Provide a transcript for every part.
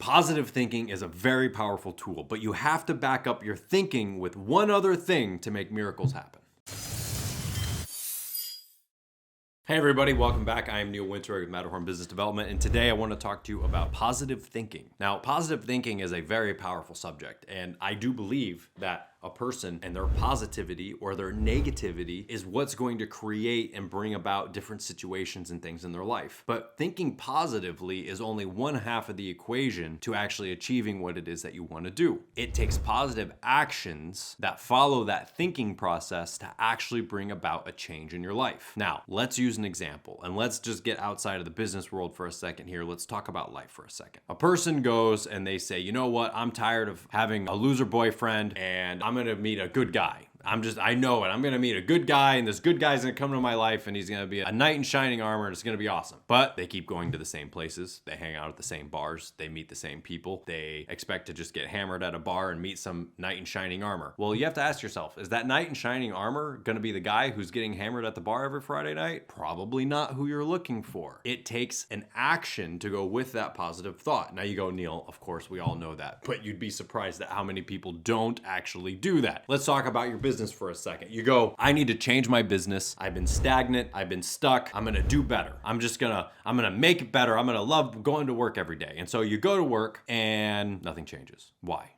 Positive thinking is a very powerful tool, but you have to back up your thinking with one other thing to make miracles happen. Hey everybody, welcome back. I am Neil Winter with Matterhorn Business Development, and today I want to talk to you about positive thinking. Now, positive thinking is a very powerful subject, and I do believe that a person and their positivity or their negativity is what's going to create and bring about different situations and things in their life. But thinking positively is only one half of the equation to actually achieving what it is that you want to do. It takes positive actions that follow that thinking process to actually bring about a change in your life. Now, let's use an example, and let's just get outside of the business world for a second here. Let's talk about life for a second. A person goes and they say, you know what, I'm tired of having a loser boyfriend and I'm gonna meet a good guy. I know it. I'm gonna meet a good guy, and this good guy's gonna come into my life, and he's gonna be a knight in shining armor, and it's gonna be awesome. But they keep going to the same places. They hang out at the same bars. They meet the same people. They expect to just get hammered at a bar and meet some knight in shining armor. Well, you have to ask yourself, is that knight in shining armor gonna be the guy who's getting hammered at the bar every Friday night? Probably not who you're looking for. It takes an action to go with that positive thought. Now you go, Neil, of course, we all know that, but you'd be surprised at how many people don't actually do that. Let's talk about your business for a second. You go, I need to change my business. I've been stagnant. I've been stuck. I'm gonna do better. I'm gonna make it better. I'm gonna love going to work every day. And so you go to work and nothing changes. Why?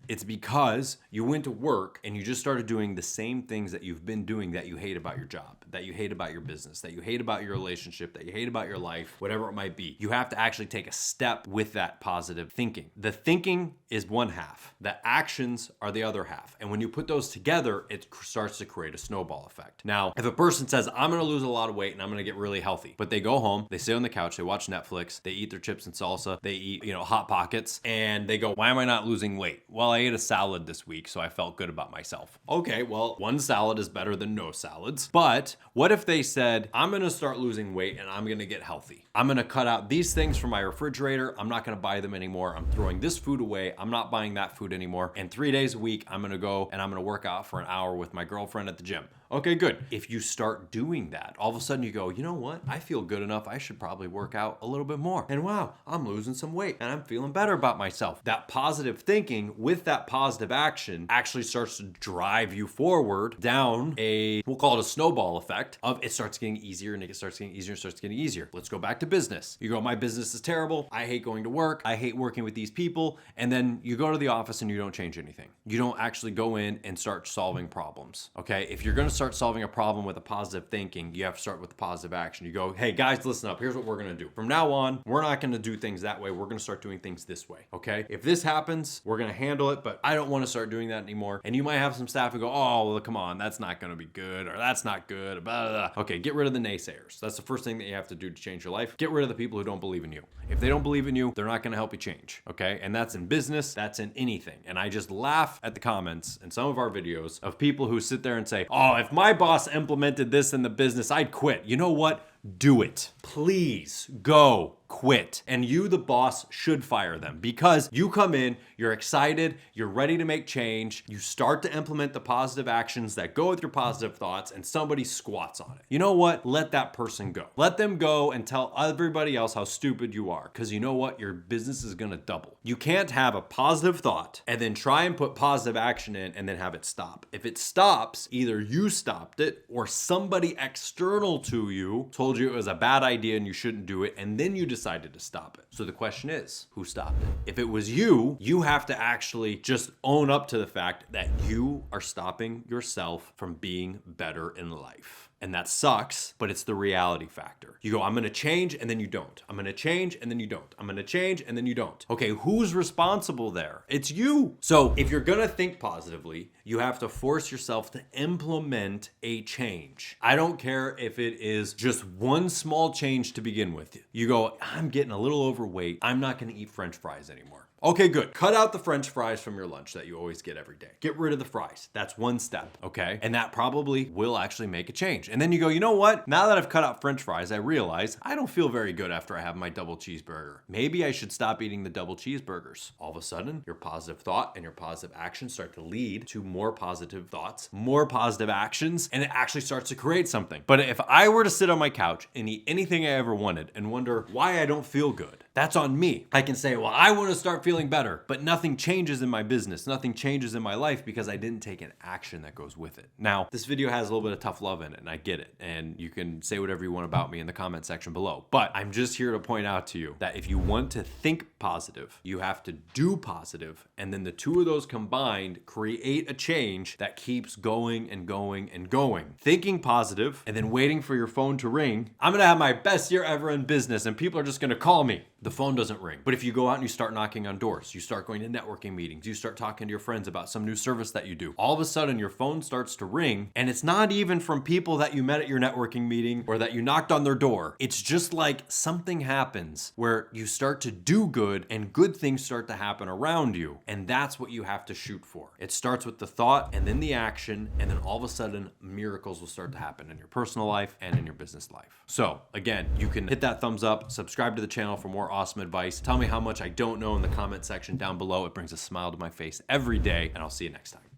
It's because you went to work and you just started doing the same things that you've been doing that you hate about your job, that you hate about your business, that you hate about your relationship, that you hate about your life, whatever it might be. You have to actually take a step with that positive thinking. The thinking is one half. The actions are the other half. And when you put those together, it starts to create a snowball effect. Now, if a person says, I'm gonna lose a lot of weight and I'm gonna get really healthy, but they go home, they sit on the couch, they watch Netflix, they eat their chips and salsa, they eat, Hot Pockets, and they go, why am I not losing weight? Well, I ate a salad this week, so I felt good about myself. Okay, well, one salad is better than no salads. But what if they said, I'm gonna start losing weight and I'm gonna get healthy. I'm gonna cut out these things from my refrigerator. I'm not gonna buy them anymore. I'm throwing this food away. I'm not buying that food anymore. And 3 days a week, I'm gonna go and I'm gonna work out for an hour with my girlfriend at the gym. Okay, good. If you start doing that, all of a sudden you go, you know what? I feel good enough. I should probably work out a little bit more. And wow, I'm losing some weight and I'm feeling better about myself. That positive thinking with that positive action actually starts to drive you forward down we'll call it a snowball effect of it starts getting easier and it starts getting easier and starts getting easier. Let's go back to business. You go, my business is terrible. I hate going to work. I hate working with these people. And then you go to the office and you don't change anything. You don't actually go in and start solving problems. Okay. If you're going to start solving a problem with a positive thinking, you have to start with the positive action. You go, hey guys, listen up. Here's what we're going to do. From now on, we're not going to do things that way. We're going to start doing things this way. Okay. If this happens, we're going to handle it, but I don't want to start doing that anymore. And you might have some staff who go, oh, well, come on, that's not going to be good, or that's not good, blah, blah, blah. Okay. Get rid of the naysayers. That's the first thing that you have to do to change your life. Get rid of the people who don't believe in you. If they don't believe in you, they're not going to help you change. Okay. And that's in business. That's in anything. And I just laugh at the comments in some of our videos of people who sit there and say, oh, if my boss implemented this in the business, I'd quit. You know what? Do it. Please go quit. And you, the boss, should fire them because you come in, you're excited, you're ready to make change, you start to implement the positive actions that go with your positive thoughts, and somebody squats on it. You know what? Let that person go. Let them go and tell everybody else how stupid you are, because you know what? Your business is going to double. You can't have a positive thought and then try and put positive action in and then have it stop. If it stops, either you stopped it or somebody external to you told you it was a bad idea and you shouldn't do it, and then you decided to stop it. So the question is, who stopped it? If it was you, you have to actually just own up to the fact that you are stopping yourself from being better in life. And that sucks, but it's the reality factor. You go, I'm gonna change, and then you don't. I'm gonna change, and then you don't. I'm gonna change, and then you don't. Okay, who's responsible there? It's you. So if you're gonna think positively, you have to force yourself to implement a change. I don't care if it is just one small change to begin with. You go, I'm getting a little overweight. I'm not gonna eat French fries anymore. Okay, good. Cut out the French fries from your lunch that you always get every day. Get rid of the fries. That's one step, okay? And that probably will actually make a change. And then you go, you know what? Now that I've cut out French fries, I realize I don't feel very good after I have my double cheeseburger. Maybe I should stop eating the double cheeseburgers. All of a sudden, your positive thought and your positive actions start to lead to more positive thoughts, more positive actions, and it actually starts to create something. But if I were to sit on my couch and eat anything I ever wanted and wonder why I don't feel good, That's on me. I can say, well, I want to start feeling better, but nothing changes in my business. Nothing changes in my life because I didn't take an action that goes with it. Now, this video has a little bit of tough love in it, and I get it. And you can say whatever you want about me in the comment section below. But I'm just here to point out to you that if you want to think positive, you have to do positive, and then the two of those combined create a change that keeps going and going and going. Thinking positive and then waiting for your phone to ring. I'm gonna have my best year ever in business and people are just gonna call me. The phone doesn't ring. But if you go out and you start knocking on doors, you start going to networking meetings, you start talking to your friends about some new service that you do, all of a sudden your phone starts to ring, and it's not even from people that you met at your networking meeting or that you knocked on their door. It's just like something happens where you start to do good and good things start to happen around you. And that's what you have to shoot for. It starts with the thought and then the action, and then all of a sudden miracles will start to happen in your personal life and in your business life. So again, you can hit that thumbs up, subscribe to the channel for more awesome advice. Tell me how much I don't know in the comment section down below. It brings a smile to my face every day, and I'll see you next time.